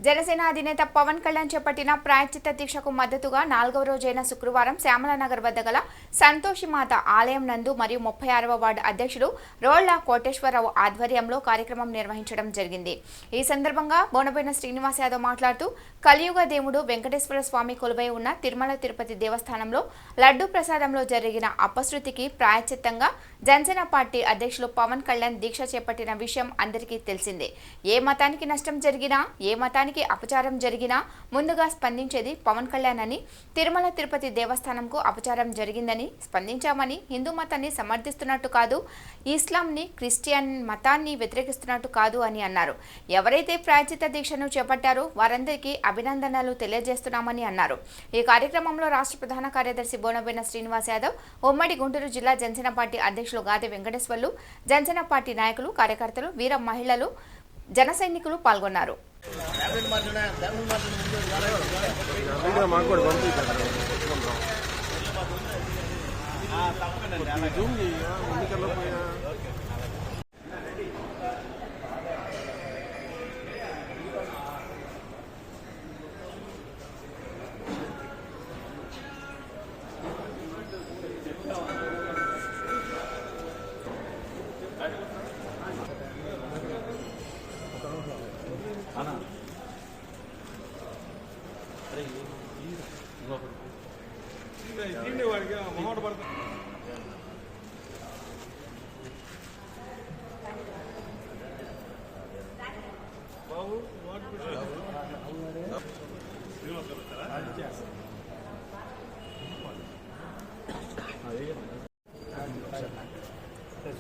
జనసేన అధినేత పవన్ కళ్యాణ్ చేపట్టిన ప్రాయశ్చిత్త దీక్షకు మద్దతుగా 4వ రోజైన శుక్రవారం శ్యామలానగర్ వద్ద గల సంతోషిమాత ఆలయం నందు మరియు 36వ వార్డు అధ్యక్షుడు రోళ్ల కోటేశ్వరరావు ఆధ్వర్యంలో కార్యక్రమం నిర్వహించడం జరిగింది. ఈ సందర్భంగా బోనబోయిన శ్రీనివాస్ యాదవ్ మాట్లాడుతూ కలియుగ దేవుడు వెంకటేశ్వర స్వామి కొలువై ఉన్న తిరుమల తిరుపతి దేవస్థానంలో లడ్డు ప్రసాదంలో జరిగిన అపశృతికి ప్రాయశ్చిత్తంగా జనసేన పార్టీ అధ్యక్షులు పవన్ కళ్యాణ్ దీక్ష చేపట్టిన విషయం అందరికీ తెలిసిందే. ఏ మతానికి నష్టం జరిగినా, ఏ మతానికి అపచారం జరిగినా ముందుగా స్పందించేది పవన్ కళ్యాణ్ అని, తిరుమల తిరుపతి దేవస్థానంకు అపచారం జరిగిందని స్పందించామని, హిందూ మతాన్ని సమర్థిస్తున్నట్టు కాదు, ఇస్లాంని క్రిస్టియన్ మతాన్ని వ్యతిరేకిస్తున్నట్టు కాదు అని అన్నారు. ఎవరైతే ప్రాయశ్చిత్త దీక్షను చేపట్టారో వారందరికీ అభినందనలు తెలియజేస్తున్నామని అన్నారు. ఈ కార్యక్రమంలో రాష్ట్ర ప్రధాన కార్యదర్శి బోనబోయిన శ్రీనివాస్ యాదవ్, ఉమ్మడి గుంటూరు జిల్లా జనసేన పార్టీ అధ్యక్షులు గాదె వెంకటేశ్వర్లు, జనసేన పార్టీ నాయకులు, కార్యకర్తలు, వీర మహిళలు, జన సైనికులు పాల్గొన్నారు.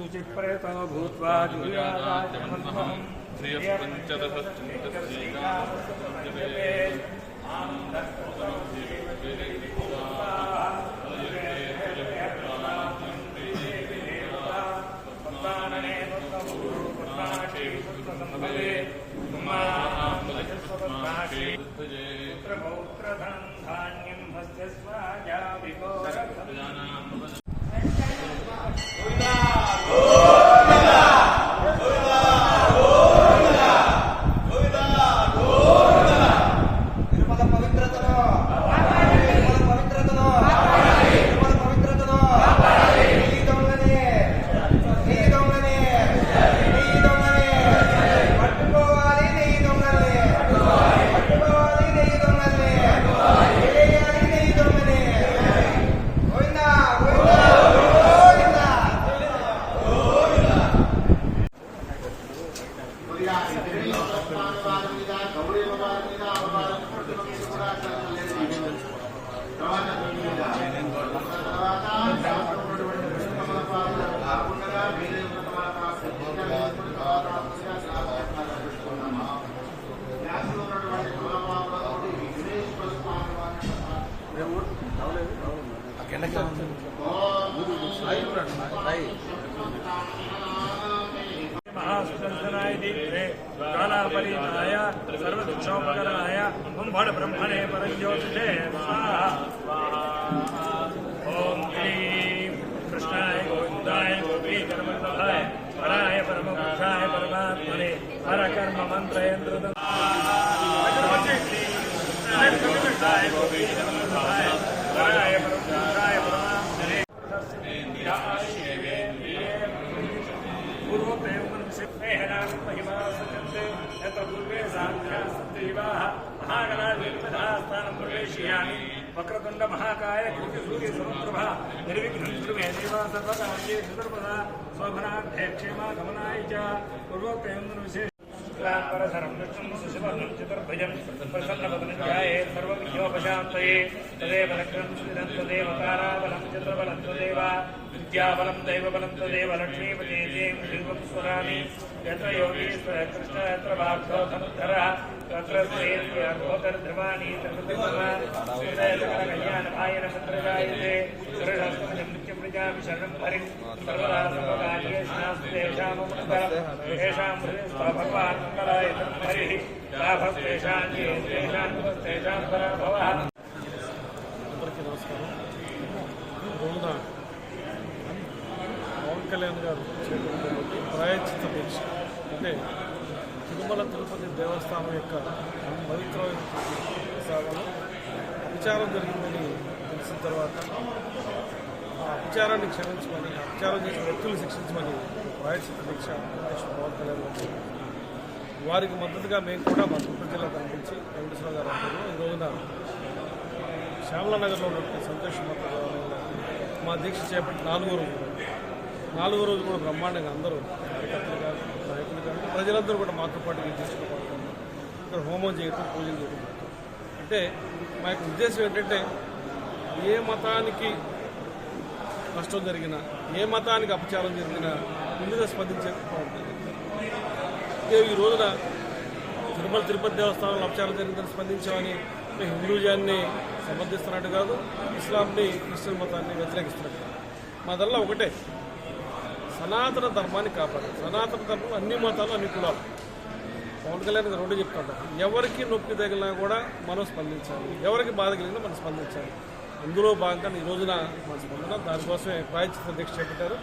सुचित्प्रयतो भूत्वा जुर्यादाचमन्महं धान्यं हस्तस्वाजा महासुदर्शनाय दीप्ते कालापरिणाय सर्वदुक्षोपकरणाय कुम्भड़ ब्रह्मणे परज्योतिषे स्वाहा। ओम क्लीं कृष्णाय गोविंदाय गोपीकरमण्डलाय हराय परमपुरुषाय परमात्मने हर कर्म मंत्र यंत्र कृष्णाय गोपीकरमण्डलाय हराय परमपुरुषाय परमात्मने वक्रतुंड महाकाय सूर्य समुद्रभा निर्विघ्नं कुरु मे देव सर्वकार्ये सर्वदा शोभनार्थे क्षेमा गमनाय च पूर्वोक्तं विशेष परधरं विष्णुं सुशिवनं चतुर्भुजं प्रसन्नवदनं ध्यायेत् सर्वविघ्नोपशान्तये तदेव लक्ष्मं सुविदं तदेव ताराबलं चतुर्बलं तदेव विद्याबलं दैवबलं तदेव लक्ष्मीपते देव दिवं स्वरामि यत्र योगीश्वर कृष्ण यत्र बाद्धो धनुद्धरः तत्र ध्रुवाणी कल्याणभायन सत्रजायते नित्यप्रजापि शरणं हरिं सर्वदा सर्वकार्ये स्नास्तु तेषां भगवान् मङ्गलाय हरिः लाभस्तेषां तेषां पराभवः। కళ్యాణ్ గారు ప్రాయశ్చిత్త దీక్ష అంటే తిరుమల తిరుపతి దేవస్థానం యొక్క కావాలో విచారం జరిగిందని తెలిసిన తర్వాత ఆ విచారాన్ని క్షమించమని విచారం చేసిన వ్యక్తులు శిక్షించమని ప్రాయశ్చిత్త దీక్ష అధ్యక్షుడు పవన్ కళ్యాణ్ గారు వారికి మద్దతుగా మేము కూడా మా గుంటూరు జిల్లా కనిపించి వెంకటేశ్వర గారు ఆధ్వర్యంలో ఈ రోజున శ్యామలానగర్లో ఉన్నటువంటి సంతోష్ మాత దేవాలయంలో మా దీక్ష చేపట్టి 4వ రోజు కూడా బ్రహ్మాండంగా అందరూ కార్యకర్తలు కానీ నాయకులు కానీ ప్రజలందరూ కూడా మాతో పాటు ఈ దీక్షలో పాల్గొన్నారు. ఇక్కడ హోమం చేయటం పూజలు చేయటం అంటే మా యొక్క ఉద్దేశం ఏంటంటే ఏ మతానికి నష్టం జరిగినా ఏ మతానికి అపచారం జరిగినా ముందుగా స్పందించే బాగుంటుంది. ఈ రోజున తిరుపతి దేవస్థానంలో అపచారం జరిగిందని స్పందించామని హిందూజాన్ని సమర్థిస్తున్నట్టు కాదు, ఇస్లాంని క్రిస్టియన్ మతాన్ని వ్యతిరేకిస్తున్నట్టు. మాదల్లా ఒకటే, సనాతన ధర్మాన్ని కాపాడాలి. సనాతన ధర్మం అన్ని మతాలు అన్ని కులాలు. పవన్ కళ్యాణ్ గారు రెండో చెప్తుంటారు, ఎవరికి నొప్పి తగిలినా కూడా మనం స్పందించాలి, ఎవరికి బాధ కలిగినా మనం స్పందించాలి. అందులో భాగంగా ఈ రోజున మన స్పందన దానికోసమే ప్రాయశ్చిత్త దీక్ష చేపట్టారు.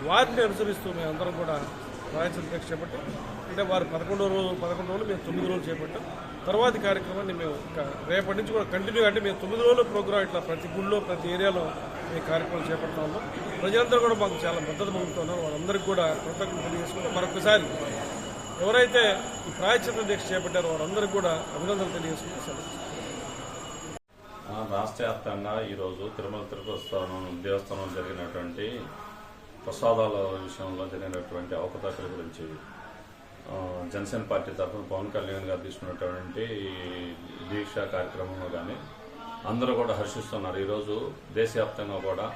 వారిని అనుసరిస్తూ మేమందరం కూడా ప్రాయశ్చిత్త దీక్ష చేపట్టాం. అంటే వారు 11 రోజులు మేము 9 రోజులు చేపట్టాం. తర్వాతి కార్యక్రమాన్ని మేము రేపటి నుంచి కూడా కంటిన్యూ, అంటే మేము 9 రోజుల ప్రోగ్రాం ఇట్లా ప్రతి గుళ్ళో ప్రతి ఏరియాలో మేము కార్యక్రమం చేపడతా ఉన్నాం. ప్రజలందరూ కూడా మాకు చాలా మద్దతు పొందుతున్నారు. వాళ్ళందరికీ కూడా కృతజ్ఞతలు తెలియజేసుకుంటాం. మరొకసారి ఎవరైతే ఈ ప్రాయశ్చిత్త దీక్ష చేపట్టారో వారందరికీ కూడా అభినందనలు తెలియజేసుకుంటాం. రాష్ట్ర వ్యాప్తంగా ఈరోజు తిరుమల దేవస్థానం జరిగినటువంటి ప్రసాదాల విషయంలో జరిగినటువంటి అవకతవకల గురించి జనసేన పార్టీ తరఫున పవన్ కళ్యాణ్ గారు తీసుకున్నటువంటి దీక్ష కార్యక్రమంలో కానీ అందరూ కూడా హర్షిస్తున్నారు. ఈరోజు దేశవ్యాప్తంగా కూడా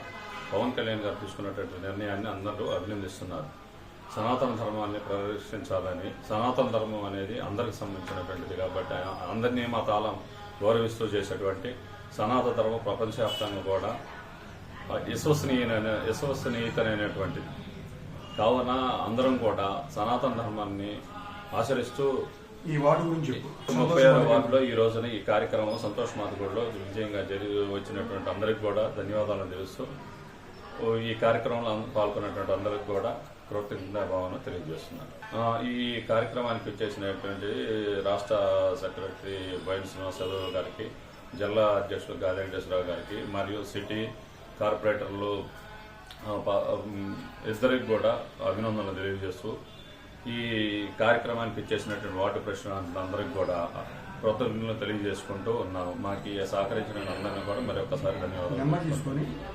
పవన్ కళ్యాణ్ గారు తీసుకున్నటువంటి నిర్ణయాన్ని అందరూ అభినందిస్తున్నారు. సనాతన ధర్మాన్ని పరిరక్షించాలని, సనాతన ధర్మం అనేది అందరికి సంబంధించినటువంటిది కాబట్టి అందరినీ మతాలను గౌరవిస్తూ చేసేటువంటి సనాతన ధర్మం ప్రపంచవ్యాప్తంగా కూడా విశ్వసనీయతమైనటువంటిది. కావున అందరం కూడా సనాతన ధర్మాన్ని ఆచరిస్తూ ఈ వార్డు గురించి 36వ వార్డులో ఈ రోజున ఈ కార్యక్రమం సంతోష్ మాతగూడలో విజయంగా వచ్చినటువంటి అందరికి కూడా ధన్యవాదాలను తెలుస్తూ ఈ కార్యక్రమంలో పాల్గొన్నటువంటి అందరికి కూడా కృతజ్ఞతాభావన తెలియజేస్తున్నాను. ఈ కార్యక్రమానికి వచ్చేసినటువంటి రాష్ట్ర సెక్రటరీ బైన్ శ్రీనివాస్ యాదవ్ గారికి, జిల్లా అధ్యక్షుడు గాది వెంకటేశ్వరరావు గారికి మరియు సిటీ కార్పొరేటర్లు ఇద్దరికి కూడా అభినందనలు తెలియజేస్తూ ఈ కార్యక్రమానికి ఇచ్చేసినటువంటి వార్డు ప్రెసిడెంట్ అందరికి కూడా కృతజ్ఞతలు తెలియజేసుకుంటూ ఉన్నాము. మాకు సహకరించిన అందరినీ కూడా మరొకసారి ధన్యవాదాలు.